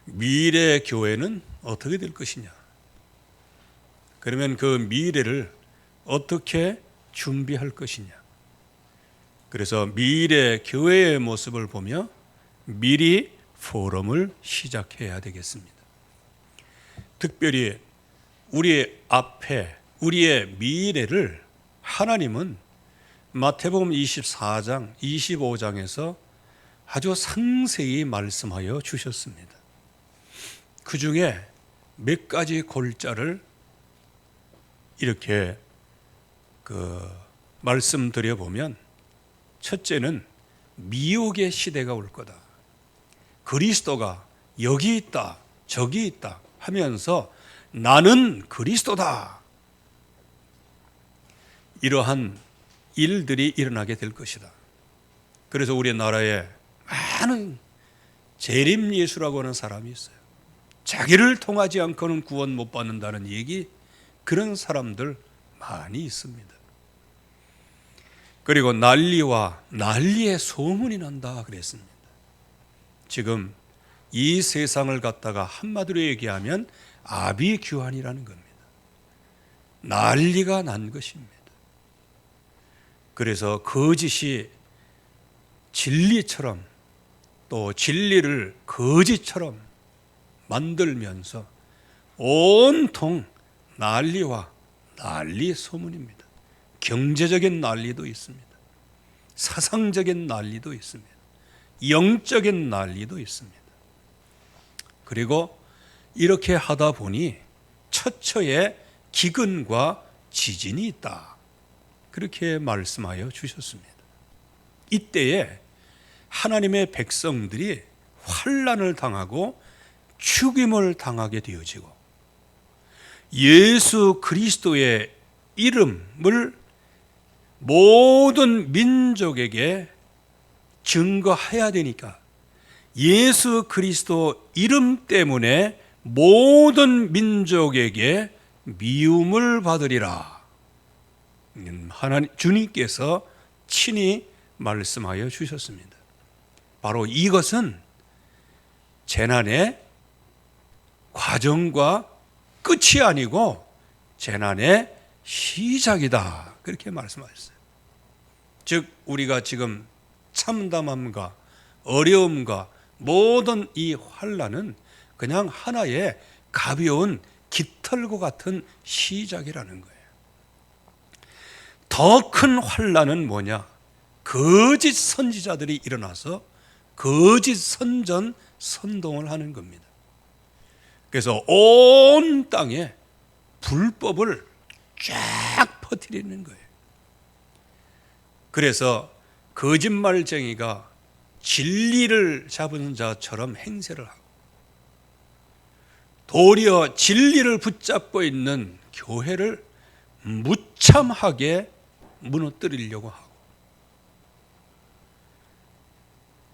미래 교회는 어떻게 될 것이냐? 그러면 그 미래를 어떻게 준비할 것이냐? 그래서 미래 교회의 모습을 보며 미리 포럼을 시작해야 되겠습니다. 특별히 우리 앞에 우리의 미래를 하나님은 마태복음 24장, 25장에서 아주 상세히 말씀하여 주셨습니다. 그 중에 몇 가지 골자를 이렇게 말씀드려 보면, 첫째는 미혹의 시대가 올 거다. 그리스도가 여기 있다, 저기 있다 하면서 나는 그리스도다. 이러한 일들이 일어나게 될 것이다. 그래서 우리나라에 많은 재림 예수라고 하는 사람이 있어요. 자기를 통하지 않고는 구원 못 받는다는 얘기, 그런 사람들 많이 있습니다. 그리고 난리의 소문이 난다 그랬습니다. 지금 이 세상을 갖다가 한마디로 얘기하면 아비규환이라는 겁니다. 난리가 난 것입니다. 그래서 거짓이 진리처럼, 또 진리를 거짓처럼 만들면서 온통 난리와 난리 소문입니다. 경제적인 난리도 있습니다. 사상적인 난리도 있습니다. 영적인 난리도 있습니다. 그리고 이렇게 하다 보니 처처에 기근과 지진이 있다, 그렇게 말씀하여 주셨습니다. 이때에 하나님의 백성들이 환난을 당하고 죽임을 당하게 되어지고, 예수 그리스도의 이름을 모든 민족에게 증거해야 되니까 예수 그리스도 이름 때문에 모든 민족에게 미움을 받으리라, 하나님 주님께서 친히 말씀하여 주셨습니다. 바로 이것은 재난의 과정과 끝이 아니고 재난의 시작이다, 그렇게 말씀하셨어요. 즉 우리가 지금 참담함과 어려움과 모든 이 환난은 그냥 하나의 가벼운 깃털과 같은 시작이라는 거예요. 더 큰 환난은 뭐냐? 거짓 선지자들이 일어나서 거짓 선전 선동을 하는 겁니다. 그래서 온 땅에 불법을 쫙 퍼뜨리는 거예요. 그래서 거짓말쟁이가 진리를 잡은 자처럼 행세를 하고, 도리어 진리를 붙잡고 있는 교회를 무참하게 무너뜨리려고 하고,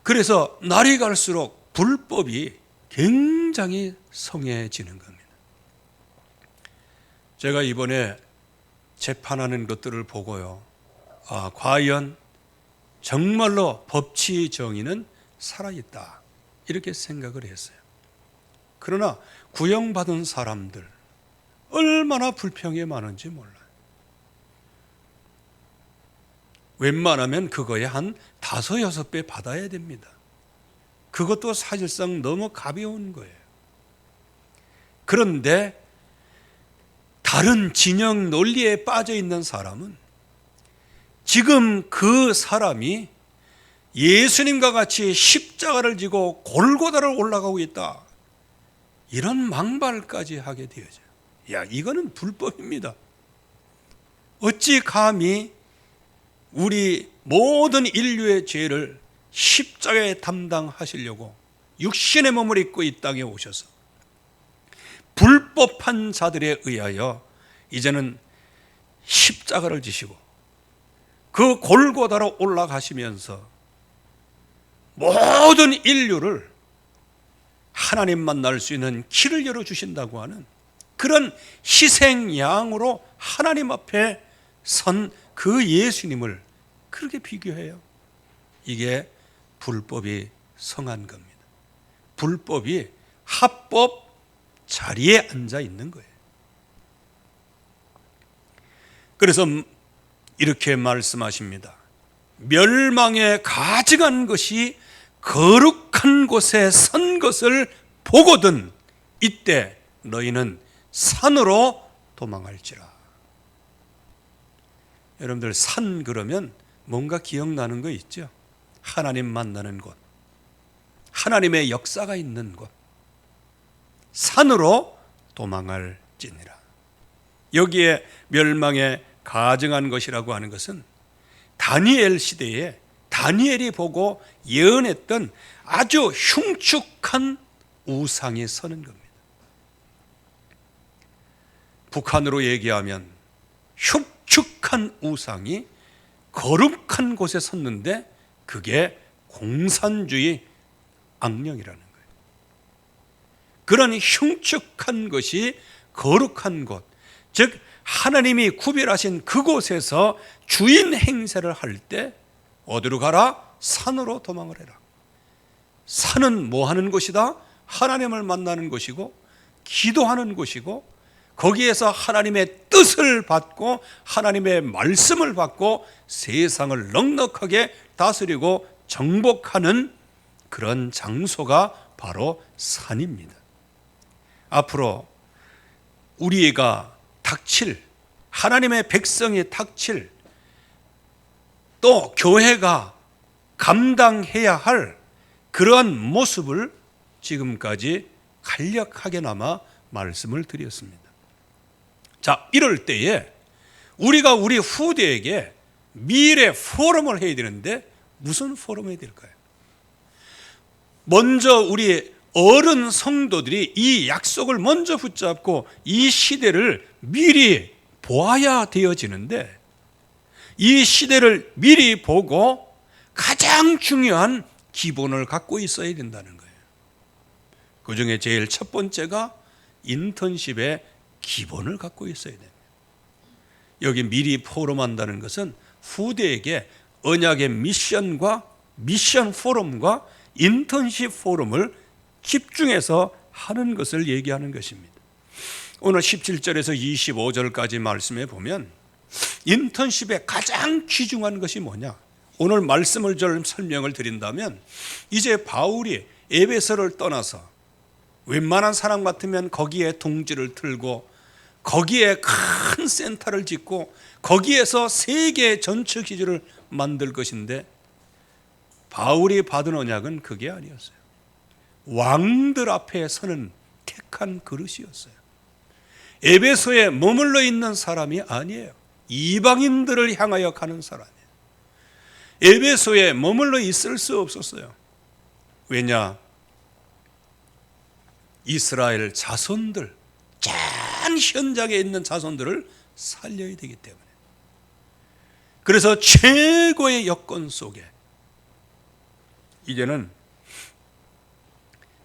그래서 날이 갈수록 불법이 굉장히 성해지는 겁니다. 제가 이번에 재판하는 것들을 보고요, 과연 정말로 법치 정의는 살아있다, 이렇게 생각을 했어요. 그러나 구형받은 사람들 얼마나 불평이 많은지 몰라요. 웬만하면 그거에 한 5-6배 받아야 됩니다. 그것도 사실상 너무 가벼운 거예요. 그런데 다른 진영 논리에 빠져 있는 사람은 지금 그 사람이 예수님과 같이 십자가를 지고 골고다를 올라가고 있다, 이런 망발까지 하게 되어져요. 야, 이거는 불법입니다. 어찌 감히 우리 모든 인류의 죄를 십자가에 담당하시려고 육신의 몸을 입고 이 땅에 오셔서 불법한 자들에 의하여 이제는 십자가를 지시고 그 골고다로 올라가시면서 모든 인류를 하나님 만날 수 있는 길을 열어주신다고 하는 그런 희생양으로 하나님 앞에 선 그 예수님을 그렇게 비교해요. 이게 불법이 성한 겁니다. 불법이 합법 자리에 앉아 있는 거예요. 그래서 이렇게 말씀하십니다. 멸망에 가증한 것이 거룩한 곳에 선 것을 보거든 이때 너희는 산으로 도망할지라. 여러분들 산 그러면 뭔가 기억나는 거 있죠? 하나님 만나는 곳, 하나님의 역사가 있는 곳, 산으로 도망할지니라. 여기에 멸망에 가증한 것이라고 하는 것은 다니엘 시대에 다니엘이 보고 예언했던 아주 흉측한 우상이 서는 겁니다. 북한으로 얘기하면 흉측한 우상이 거룩한 곳에 섰는데 그게 공산주의 악령이라는 거예요. 그런 흉측한 것이 거룩한 곳, 즉 하나님이 구별하신 그곳에서 주인 행세를 할 때 어디로 가라? 산으로 도망을 해라. 산은 뭐 하는 곳이다? 하나님을 만나는 곳이고 기도하는 곳이고 거기에서 하나님의 뜻을 받고 하나님의 말씀을 받고 세상을 넉넉하게 다스리고 정복하는 그런 장소가 바로 산입니다. 앞으로 우리가 닥칠, 하나님의 백성이 닥칠, 또 교회가 감당해야 할 그러한 모습을 지금까지 간략하게나마 말씀을 드렸습니다. 자, 이럴 때에 우리가 우리 후대에게 미래 포럼을 해야 되는데 무슨 포럼을 해야 될까요? 먼저 우리 어른 성도들이 이 약속을 먼저 붙잡고 이 시대를 미리 보아야 되어지는데 이 시대를 미리 보고 가장 중요한 기본을 갖고 있어야 된다는 거예요. 그 중에 제일 첫 번째가 인턴십의 기본을 갖고 있어야 됩니다. 여기 미리 포럼한다는 것은 후대에게 언약의 미션과 미션 포럼과 인턴십 포럼을 집중해서 하는 것을 얘기하는 것입니다. 오늘 17절에서 25절까지 말씀해 보면 인턴십의 가장 귀중한 것이 뭐냐? 오늘 말씀을 좀 설명을 드린다면 이제 바울이 에베소를 떠나서 웬만한 사람 같으면 거기에 둥지를 틀고 거기에 큰 센터를 짓고 거기에서 세계 전체 기지를 만들 것인데 바울이 받은 언약은 그게 아니었어요. 왕들 앞에 서는 택한 그릇이었어요. 에베소에 머물러 있는 사람이 아니에요. 이방인들을 향하여 가는 사람이에요. 에베소에 머물러 있을 수 없었어요. 왜냐? 이스라엘 자손들, 전 현장에 있는 자손들을 살려야 되기 때문에. 그래서 최고의 여건 속에 이제는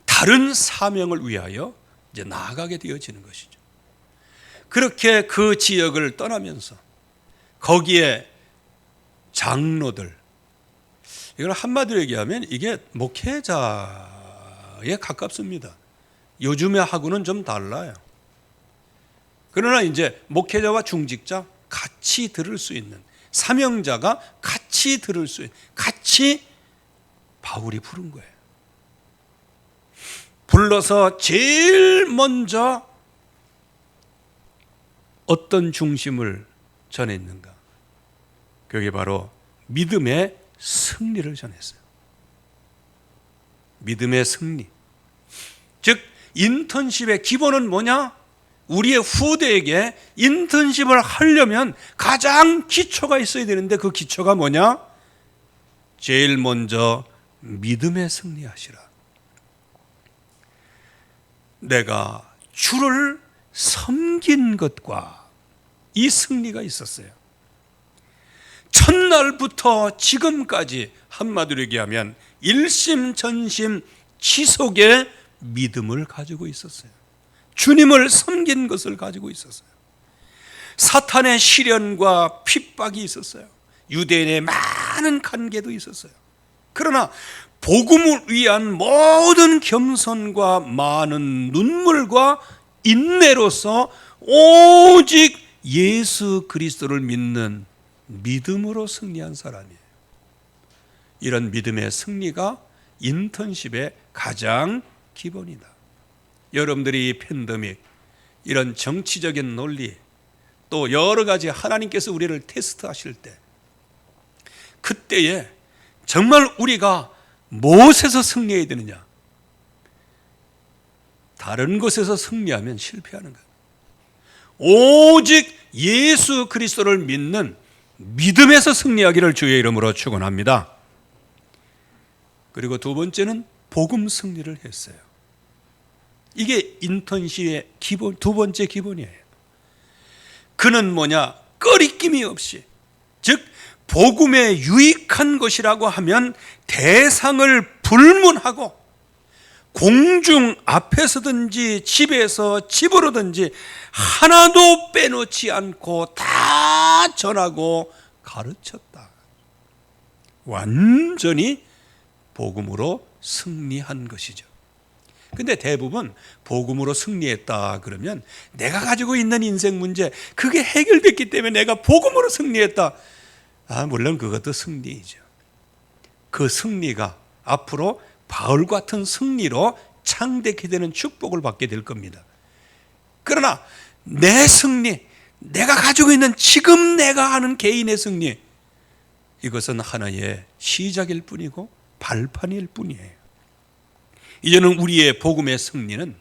다른 사명을 위하여 이제 나아가게 되어지는 것이죠. 그렇게 그 지역을 떠나면서 거기에 장로들, 이걸 한마디로 얘기하면 이게 목회자에 가깝습니다. 요즘의 하고는 좀 달라요. 그러나 이제 목회자와 중직자 같이 들을 수 있는, 사명자가 같이 들을 수 있는, 같이 바울이 부른 거예요. 불러서 제일 먼저 어떤 중심을 전했는가? 그게 바로 믿음의 승리를 전했어요. 믿음의 승리. 즉 인턴십의 기본은 뭐냐? 우리의 후대에게 인턴십을 하려면 가장 기초가 있어야 되는데 그 기초가 뭐냐? 제일 먼저 믿음의 승리하시라. 내가 주를 섬긴 것과 이 승리가 있었어요. 첫날부터 지금까지 한마디로 얘기하면 일심전심 지속의 믿음을 가지고 있었어요. 주님을 섬긴 것을 가지고 있었어요. 사탄의 시련과 핍박이 있었어요. 유대인의 많은 간계도 있었어요. 그러나 복음을 위한 모든 겸손과 많은 눈물과 인내로서 오직 예수 그리스도를 믿는 믿음으로 승리한 사람이에요. 이런 믿음의 승리가 인턴십의 가장 기본이다. 여러분들이 팬데믹, 이런 정치적인 논리, 또 여러 가지 하나님께서 우리를 테스트하실 때, 그때에 정말 우리가 무엇에서 승리해야 되느냐? 다른 것에서 승리하면 실패하는 거예요. 오직 예수 그리스도를 믿는 믿음에서 승리하기를 주의 이름으로 축원합니다. 그리고 두 번째는 복음 승리를 했어요. 이게 인턴십의 기본, 두 번째 기본이에요. 그는 뭐냐? 꺼리낌이 없이, 즉 복음에 유익한 것이라고 하면 대상을 불문하고 공중 앞에서든지 집에서 집으로든지 하나도 빼놓지 않고 다 전하고 가르쳤다. 완전히 복음으로 승리한 것이죠. 근데 대부분 복음으로 승리했다 그러면 내가 가지고 있는 인생 문제, 그게 해결됐기 때문에 내가 복음으로 승리했다. 물론 그것도 승리이죠. 그 승리가 앞으로 바울 같은 승리로 창대케 되는 축복을 받게 될 겁니다. 그러나 내 승리, 내가 가지고 있는 지금 내가 하는 개인의 승리, 이것은 하나의 시작일 뿐이고 발판일 뿐이에요. 이제는 우리의 복음의 승리는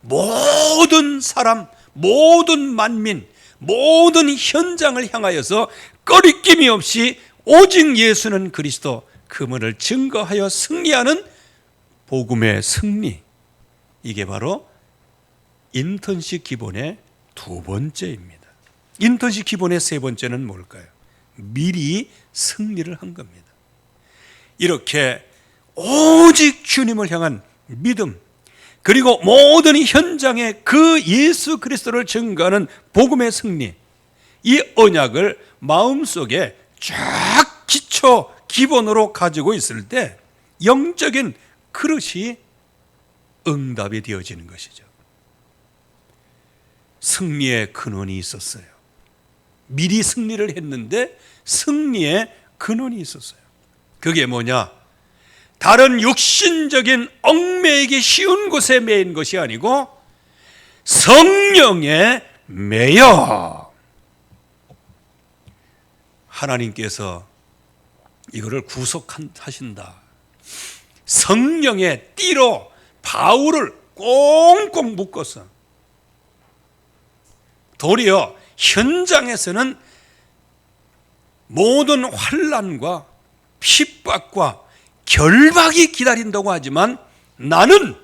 모든 사람, 모든 만민, 모든 현장을 향하여서 꺼리낌이 없이 오직 예수는 그리스도, 그분을 증거하여 승리하는 복음의 승리, 이게 바로 인턴십 기본의 두 번째입니다. 인턴십 기본의 세 번째는 뭘까요? 미리 승리를 한 겁니다. 이렇게 오직 주님을 향한 믿음, 그리고 모든 현장에 그 예수 그리스도를 증거하는 복음의 승리, 이 언약을 마음속에 쫙 기초 기본으로 가지고 있을 때 영적인 그릇이 응답이 되어지는 것이죠. 승리의 근원이 있었어요. 미리 승리를 했는데 승리의 근원이 있었어요. 그게 뭐냐? 다른 육신적인 얽매이기 쉬운 곳에 매인 것이 아니고 성령에 매여 하나님께서 이거를 구속하신다. 성령의 띠로 바울을 꽁꽁 묶어서 도리어 현장에서는 모든 환난과 핍박과 결박이 기다린다고 하지만 나는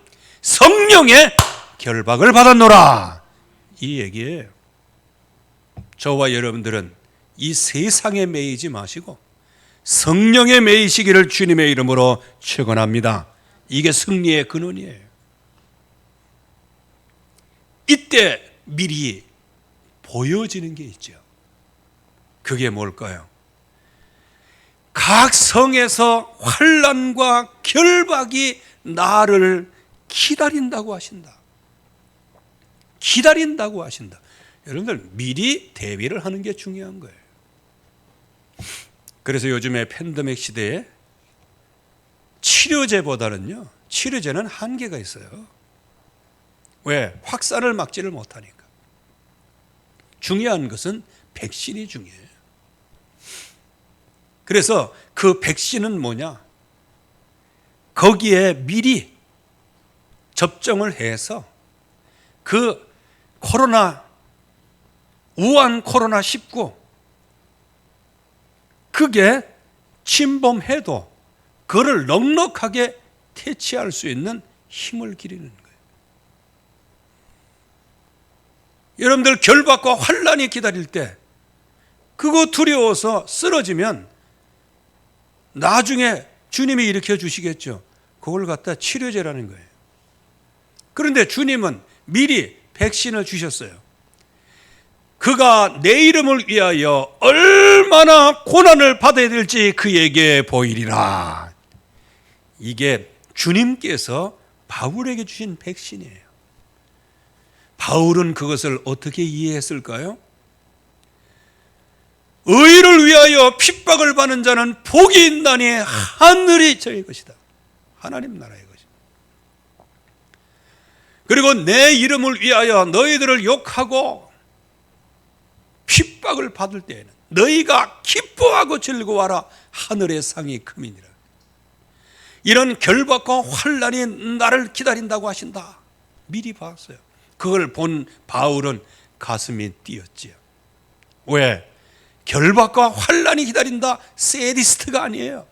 성령의 결박을 받았노라, 이 얘기예요. 저와 여러분들은 이 세상에 매이지 마시고 성령에 매이시기를 주님의 이름으로 축원합니다. 이게 승리의 근원이에요. 이때 미리 보여지는 게 있죠. 그게 뭘까요? 각 성에서 환난과 결박이 나를 기다린다고 하신다. 기다린다고 하신다. 여러분들 미리 대비를 하는 게 중요한 거예요. 그래서 요즘에 팬데믹 시대에 치료제보다는요, 치료제는 한계가 있어요. 왜? 확산을 막지를 못하니까. 중요한 것은 백신이 중요해요. 그래서 그 백신은 뭐냐? 거기에 미리 접종을 해서 그 우한 코로나19 그게 침범해도 그를 넉넉하게 퇴치할 수 있는 힘을 기르는 거예요. 여러분들 결박과 환난이 기다릴 때 그거 두려워서 쓰러지면 나중에 주님이 일으켜 주시겠죠. 그걸 갖다 치료제라는 거예요. 그런데 주님은 미리 백신을 주셨어요. 그가 내 이름을 위하여 얼마나 고난을 받아야 될지 그에게 보이리라. 이게 주님께서 바울에게 주신 백신이에요. 바울은 그것을 어떻게 이해했을까요? 의를 위하여 핍박을 받는 자는 복이 있나니 하늘이 저의 것이다. 하나님 나라의 것이다. 그리고 내 이름을 위하여 너희들을 욕하고 핍박을 받을 때에는 너희가 기뻐하고 즐거워하라. 하늘의 상이 크미니라. 이런 결박과 환난이 나를 기다린다고 하신다. 미리 봤어요. 그걸 본 바울은 가슴이 뛰었지요. 왜? 결박과 환난이 기다린다. 세디스트가 아니에요.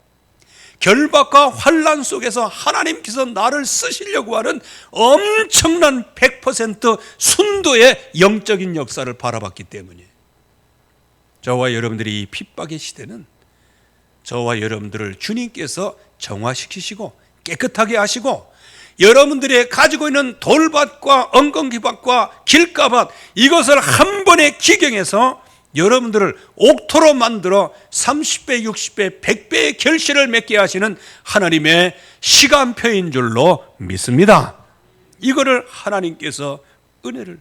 결박과 환난 속에서 하나님께서 나를 쓰시려고 하는 엄청난 100% 순도의 영적인 역사를 바라봤기 때문이에요. 저와 여러분들이 이 핍박의 시대는 저와 여러분들을 주님께서 정화시키시고 깨끗하게 하시고 여러분들이 가지고 있는 돌밭과 엉겅퀴밭과 길가밭 이것을 한 번에 기경해서 여러분들을 옥토로 만들어 30배, 60배, 100배의 결실을 맺게 하시는 하나님의 시간표인 줄로 믿습니다. 이거를 하나님께서 은혜를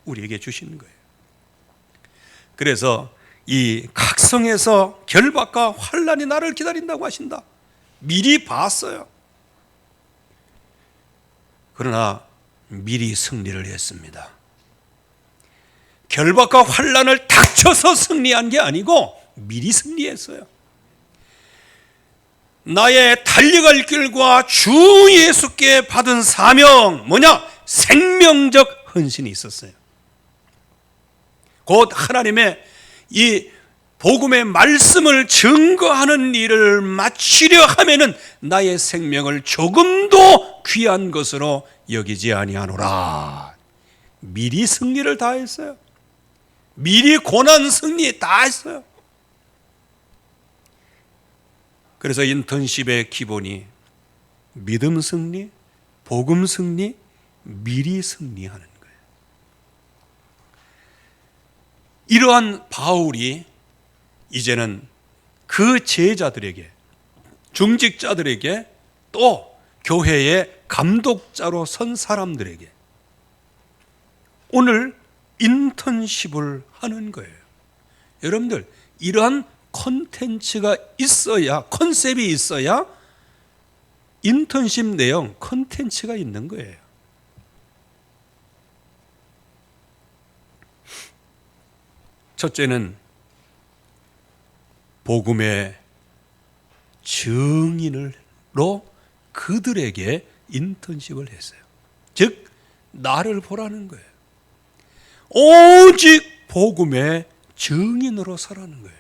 우리에게 주시는 거예요. 그래서 이 각성에서 결박과 환난이 나를 기다린다고 하신다. 미리 봤어요. 그러나 미리 승리를 했습니다. 결박과 환난을 닥쳐서 승리한 게 아니고 미리 승리했어요. 나의 달려갈 길과 주 예수께 받은 사명 뭐냐? 생명적 헌신이 있었어요. 곧 하나님의 이 복음의 말씀을 증거하는 일을 마치려 하면은 나의 생명을 조금도 귀한 것으로 여기지 아니하노라. 미리 승리를 다 했어요. 미리 고난 승리 다 했어요. 그래서 인턴십의 기본이 믿음 승리, 복음 승리, 미리 승리하는 거예요. 이러한 바울이 이제는 그 제자들에게, 중직자들에게 또 교회의 감독자로 선 사람들에게 오늘 인턴십을 하는 거예요. 여러분들 이러한 컨텐츠가 있어야, 컨셉이 있어야 인턴십 내용 컨텐츠가 있는 거예요. 첫째는 복음의 증인으로 그들에게 인턴십을 했어요. 즉 나를 보라는 거예요. 오직 복음의 증인으로 서라는 거예요.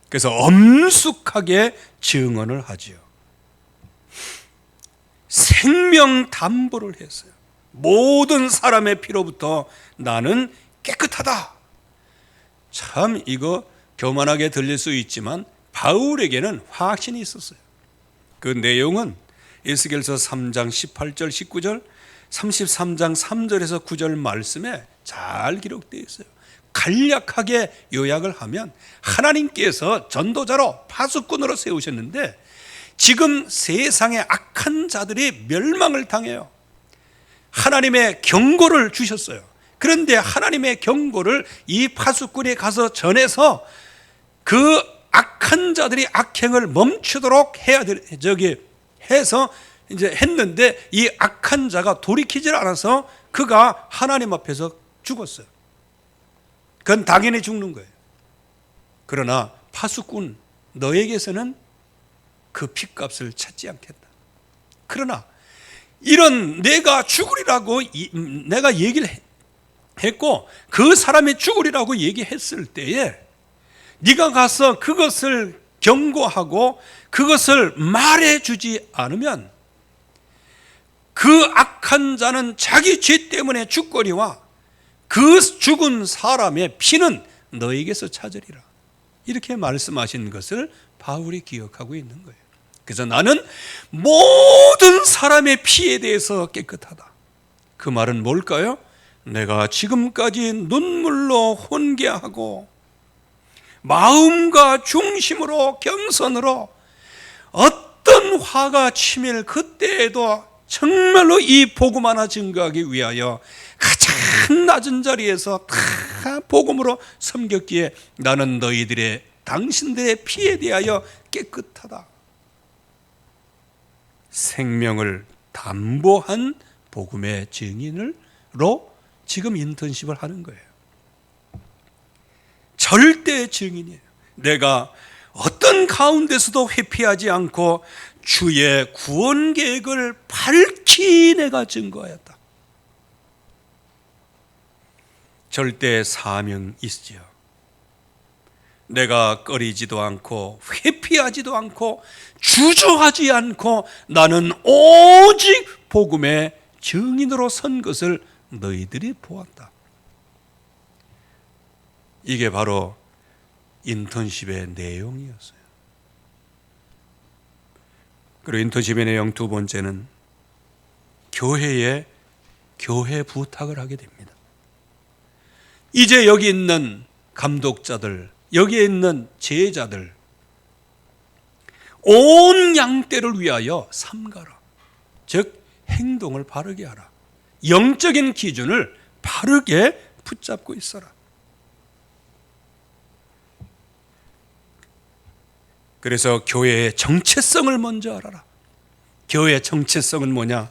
그래서 엄숙하게 증언을 하지요. 생명 담보를 했어요. 모든 사람의 피로부터 나는 깨끗하다. 참 이거 교만하게 들릴 수 있지만 바울에게는 확신이 있었어요. 그 내용은 에스겔서 3장 18절 19절 33장 3절에서 9절 말씀에 잘 기록되어 있어요. 간략하게 요약을 하면 하나님께서 전도자로 파수꾼으로 세우셨는데 지금 세상의 악한 자들이 멸망을 당해요. 하나님의 경고를 주셨어요. 그런데 하나님의 경고를 이 파수꾼이 가서 전해서 그 악한 자들이 악행을 멈추도록 해서 이제 했는데 이 악한 자가 돌이키질 않아서 그가 하나님 앞에서 죽었어요. 그건 당연히 죽는 거예요. 그러나 파수꾼 너에게서는 그 핏값을 찾지 않겠다. 그러나 이런 내가 죽으리라고 내가 얘기를 했고 그 사람이 죽으리라고 얘기했을 때에 네가 가서 그것을 경고하고 그것을 말해주지 않으면 그 악한 자는 자기 죄 때문에 죽거니와 그 죽은 사람의 피는 너에게서 찾으리라. 이렇게 말씀하신 것을 바울이 기억하고 있는 거예요. 그래서 나는 모든 사람의 피에 대해서 깨끗하다. 그 말은 뭘까요? 내가 지금까지 눈물로 훈계하고 마음과 중심으로 겸손으로 어떤 어떤 화가 치밀 그때에도 정말로 이 복음 하나 증거하기 위하여 가장 낮은 자리에서 다 복음으로 섬겼기에 나는 너희들의 당신들의 피에 대하여 깨끗하다. 생명을 담보한 복음의 증인으로 지금 인턴십을 하는 거예요. 절대 증인이에요. 내가 어떤 가운데서도 회피하지 않고 주의 구원 계획을 밝히 내가 증거하였다. 절대 사명이 있지요. 내가 꺼리지도 않고 회피하지도 않고 주저하지 않고 나는 오직 복음의 증인으로 선 것을 너희들이 보았다. 이게 바로 인턴십의 내용이었어요. 그리고 인턴십의 내용 두 번째는 교회 부탁을 하게 됩니다. 이제 여기 있는 감독자들, 여기에 있는 제자들, 온 양떼를 위하여 삼가라. 즉 행동을 바르게 하라. 영적인 기준을 바르게 붙잡고 있어라. 그래서 교회의 정체성을 먼저 알아라. 교회의 정체성은 뭐냐?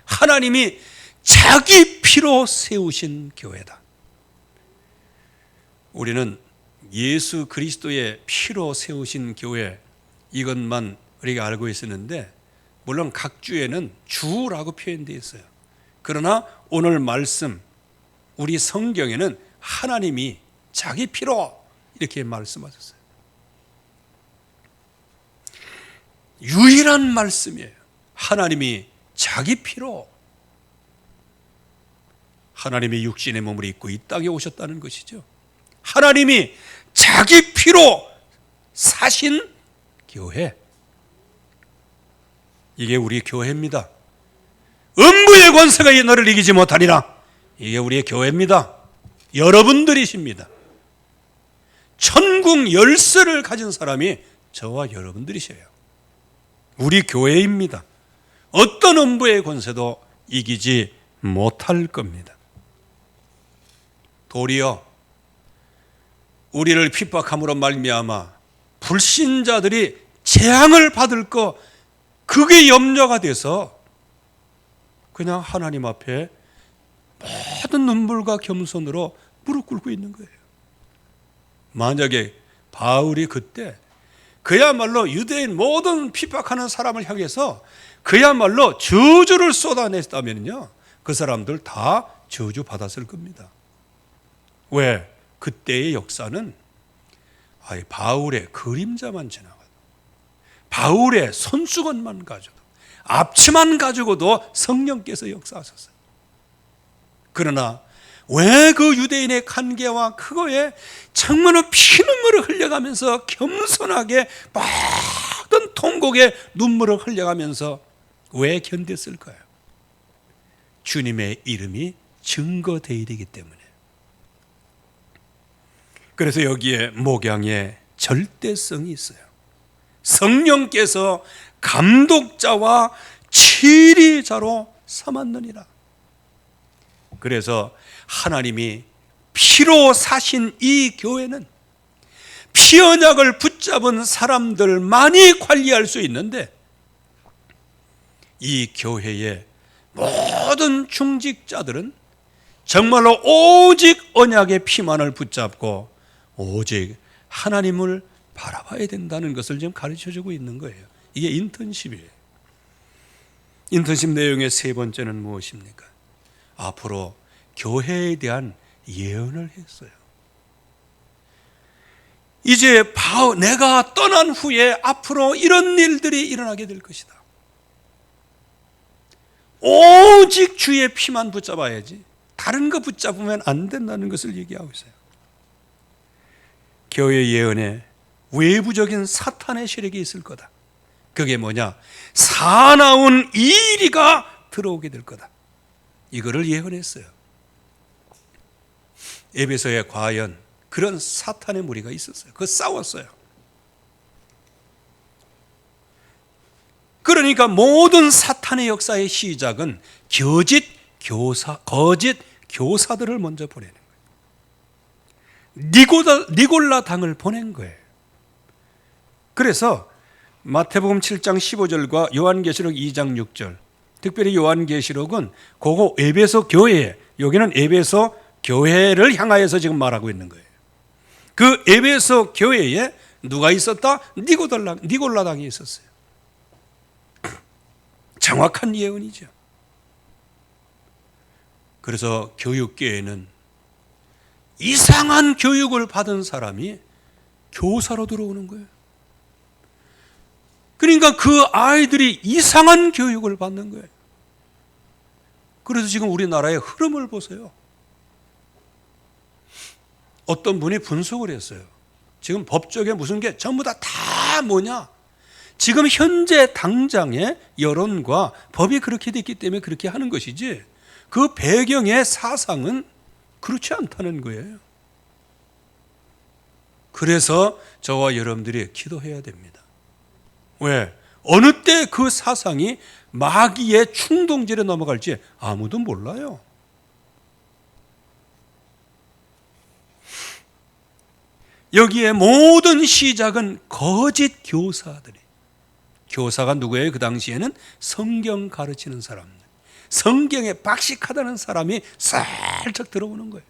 하나님이 자기 피로 세우신 교회다. 우리는 예수 그리스도의 피로 세우신 교회, 이것만 우리가 알고 있었는데, 물론 각 주에는 주라고 표현되어 있어요. 그러나 오늘 말씀, 우리 성경에는 하나님이 자기 피로 이렇게 말씀하셨어요. 유일한 말씀이에요. 하나님이 자기 피로 하나님이 육신의 몸을 입고 이 땅에 오셨다는 것이죠. 하나님이 자기 피로 사신 교회, 이게 우리 교회입니다. 음부의 권세가 너를 이기지 못하리라. 이게 우리의 교회입니다. 여러분들이십니다. 천국 열쇠를 가진 사람이 저와 여러분들이셔요. 우리 교회입니다. 어떤 음부의 권세도 이기지 못할 겁니다. 도리어 우리를 핍박함으로 말미암아 불신자들이 재앙을 받을 거, 그게 염려가 돼서 그냥 하나님 앞에 모든 눈물과 겸손으로 무릎 꿇고 있는 거예요. 만약에 바울이 그때 그야말로 유대인 모든 핍박하는 사람을 향해서 그야말로 저주를 쏟아냈다면요, 그 사람들 다 저주 받았을 겁니다. 왜? 그때의 역사는 바울의 그림자만 지나가도, 바울의 손수건만 가져도, 앞치만 가지고도 성령께서 역사하셨어요. 그러나 왜 그 유대인의 간계와 그거에 정말로 피눈물을 흘려가면서 겸손하게 모든 통곡에 눈물을 흘려가면서 왜 견뎠을까요? 주님의 이름이 증거되어야 되기 때문에. 그래서 여기에 목양의 절대성이 있어요. 성령께서 감독자와 치리자로 삼았느니라. 그래서 하나님이 피로 사신 이 교회는 피 언약을 붙잡은 사람들만이 관리할 수 있는데, 이 교회의 모든 중직자들은 정말로 오직 언약의 피만을 붙잡고 오직 하나님을 바라봐야 된다는 것을 지금 가르쳐주고 있는 거예요. 이게 인턴십이에요. 인턴십 내용의 세 번째는 무엇입니까? 앞으로 교회에 대한 예언을 했어요. 이제 내가 떠난 후에 앞으로 이런 일들이 일어나게 될 것이다. 오직 주의 피만 붙잡아야지 다른 거 붙잡으면 안 된다는 것을 얘기하고 있어요. 교회 예언에 외부적인 사탄의 세력이 있을 거다. 그게 뭐냐? 사나운 이리가 들어오게 될 거다. 이거를 예언했어요. 에베소에 과연 그런 사탄의 무리가 있었어요. 싸웠어요. 그러니까 모든 사탄의 역사의 시작은 거짓 교사들을 먼저 보내는 거예요. 니골라 당을 보낸 거예요. 그래서 마태복음 7장 15절과 요한계시록 2장 6절, 특별히 요한계시록은 그거 에베소 교회, 여기는 에베소 교회를 향하여서 지금 말하고 있는 거예요. 그 에베소 교회에 누가 있었다? 니골라 당이 있었어요. 정확한 예언이죠. 그래서 교육계에는 이상한 교육을 받은 사람이 교사로 들어오는 거예요. 그러니까 그 아이들이 이상한 교육을 받는 거예요. 그래서 지금 우리나라의 흐름을 보세요. 어떤 분이 분석을 했어요. 지금 법적에 무슨 게 전부 다 뭐냐? 지금 현재 당장의 여론과 법이 그렇게 됐기 때문에 그렇게 하는 것이지, 그 배경의 사상은 그렇지 않다는 거예요. 그래서 저와 여러분들이 기도해야 됩니다. 왜? 어느 때 그 사상이 마귀의 충동질에 넘어갈지 아무도 몰라요. 여기에 모든 시작은 거짓 교사들이. 교사가 누구예요? 그 당시에는 성경 가르치는 사람들, 성경에 박식하다는 사람이 살짝 들어오는 거예요.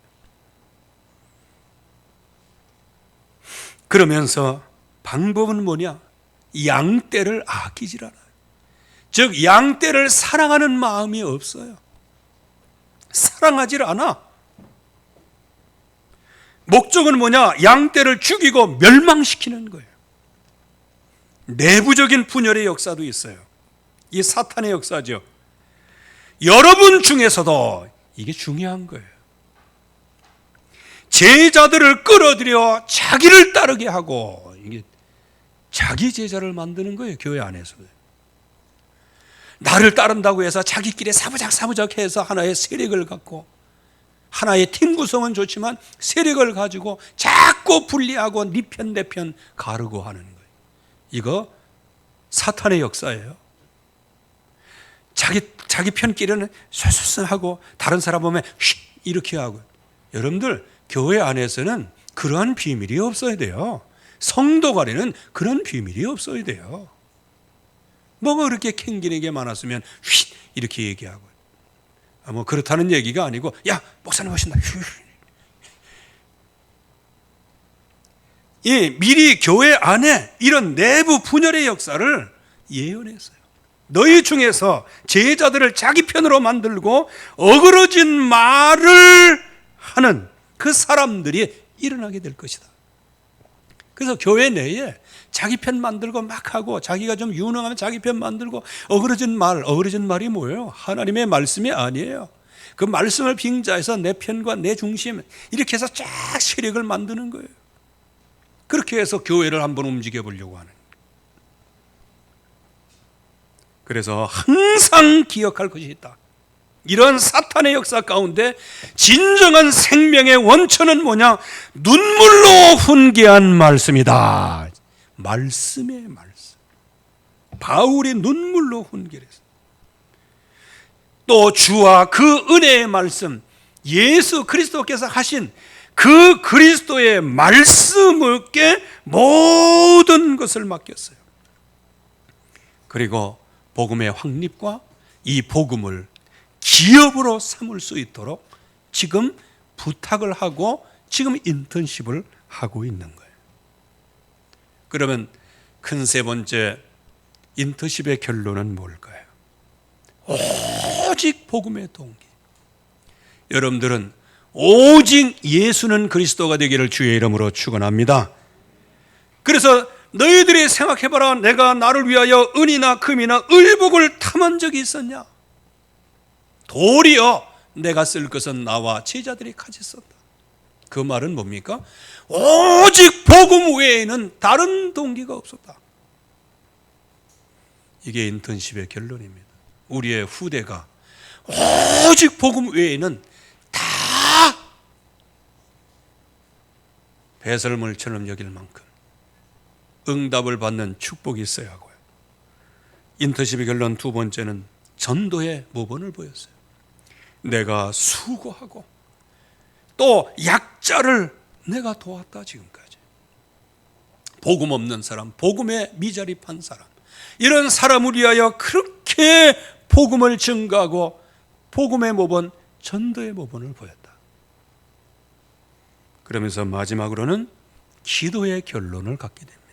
그러면서 방법은 뭐냐? 양떼를 아끼질 않아요. 즉 양떼를 사랑하는 마음이 없어요. 사랑하질 않아. 목적은 뭐냐? 양떼를 죽이고 멸망시키는 거예요. 내부적인 분열의 역사도 있어요. 이 사탄의 역사죠. 여러분 중에서도 이게 중요한 거예요. 제자들을 끌어들여 자기를 따르게 하고, 이게 자기 제자를 만드는 거예요. 교회 안에서. 나를 따른다고 해서 자기끼리 사부작 해서 하나의 세력을 갖고, 하나의 팀 구성은 좋지만 세력을 가지고 자꾸 분리하고 네 편 내 편 가르고 하는 거예요. 이거 사탄의 역사예요. 자기 편끼리는 쇠쇠쇠 하고 다른 사람 보면 쉿 이렇게 하고. 여러분들 교회 안에서는 그러한 비밀이 없어야 돼요. 성도 간에는 그런 비밀이 없어야 돼요. 뭐가 그렇게 캥기는 게 많았으면 쉿 이렇게 얘기하고. 뭐 그렇다는 얘기가 아니고, 야 목사님 오신다. 미리 교회 안에 이런 내부 분열의 역사를 예언했어요. 너희 중에서 제자들을 자기 편으로 만들고 어그러진 말을 하는 그 사람들이 일어나게 될 것이다. 그래서 교회 내에 자기 편 만들고 막 하고, 자기가 좀 유능하면 자기 편 만들고, 어그러진 말이 뭐예요? 하나님의 말씀이 아니에요. 그 말씀을 빙자해서 내 편과 내 중심 이렇게 해서 쫙 세력을 만드는 거예요. 그렇게 해서 교회를 한번 움직여 보려고 하는. 그래서 항상 기억할 것이 있다. 이런 사탄의 역사 가운데 진정한 생명의 원천은 뭐냐? 눈물로 훈계한 말씀이다. 말씀의 말씀. 바울이 눈물로 훈계했어요. 또 주와 그 은혜의 말씀, 예수 그리스도께서 하신 그 그리스도의 말씀께 모든 것을 맡겼어요. 그리고 복음의 확립과 이 복음을 기업으로 삼을 수 있도록 지금 부탁을 하고 지금 인턴십을 하고 있는 거예요. 그러면 큰 세 번째 인턴십의 결론은 뭘까요? 오직 복음의 동기. 여러분들은 오직 예수는 그리스도가 되기를 주의 이름으로 축원합니다. 그래서 너희들이 생각해봐라. 내가 나를 위하여 은이나 금이나 의복을 탐한 적이 있었냐? 도리어 내가 쓸 것은 나와 제자들이 같이 썼다. 그 말은 뭡니까? 오직 복음 외에는 다른 동기가 없었다. 이게 인턴십의 결론입니다. 우리의 후대가 오직 복음 외에는 다 배설물처럼 여길 만큼 응답을 받는 축복이 있어야 하고요. 인터십의 결론 두 번째는 전도의 모본을 보였어요. 내가 수고하고 또 약자를 내가 도왔다. 지금까지 복음 없는 사람, 복음에 미자립한 사람, 이런 사람을 위하여 그렇게 복음을 증거하고 복음의 모본, 전도의 모본을 보였다. 그러면서 마지막으로는 기도의 결론을 갖게 됩니다.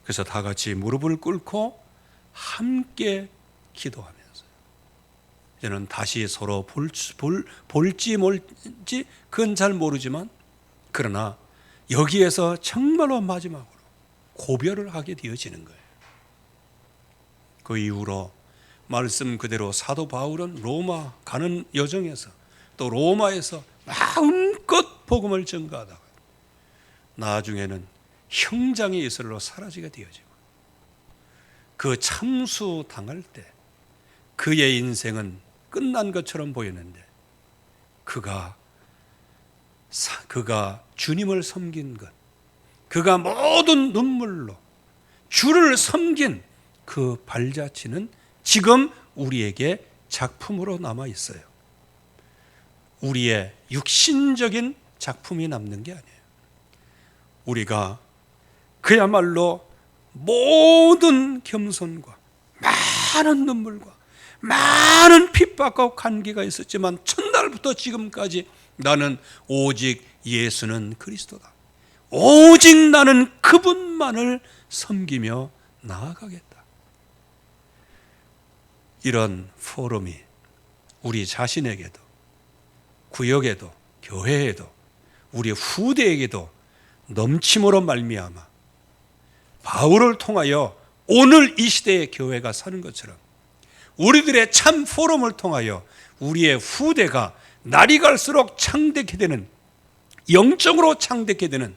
그래서 다 같이 무릎을 꿇고 함께 기도하면서 이제는 다시 서로 볼지 몰지 그건 잘 모르지만, 그러나 여기에서 정말로 마지막으로 고별을 하게 되어지는 거예요. 그 이후로 말씀 그대로 사도 바울은 로마 가는 여정에서 또 로마에서 마음껏 복음을 전가하다가 나중에는 형장의 이슬로 사라지게 되어지고, 그 참수 당할 때 그의 인생은 끝난 것처럼 보였는데 그가 주님을 섬긴 것, 그가 모든 눈물로 주를 섬긴 그 발자취는 지금 우리에게 작품으로 남아 있어요. 우리의 육신적인 작품이 남는 게 아니에요. 우리가 그야말로 모든 겸손과 많은 눈물과 많은 핍박과 관계가 있었지만 첫날부터 지금까지 나는 오직 예수는 그리스도다, 오직 나는 그분만을 섬기며 나아가겠다. 이런 포럼이 우리 자신에게도, 구역에도, 교회에도, 우리 후대에게도 넘침으로 말미암아 바울을 통하여 오늘 이 시대의 교회가 사는 것처럼 우리들의 참 포럼을 통하여 우리의 후대가 날이 갈수록 창대케 되는, 영적으로 창대케 되는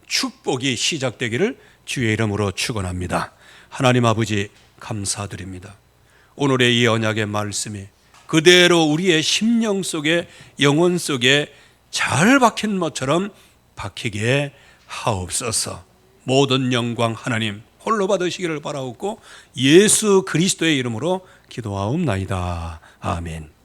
축복이 시작되기를 주의 이름으로 축원합니다. 하나님 아버지 감사드립니다. 오늘의 이 언약의 말씀이 그대로 우리의 심령 속에, 영혼 속에 잘 박힌 것처럼 박히게 하옵소서. 모든 영광 하나님 홀로 받으시기를 바라옵고 예수 그리스도의 이름으로 기도하옵나이다. 아멘.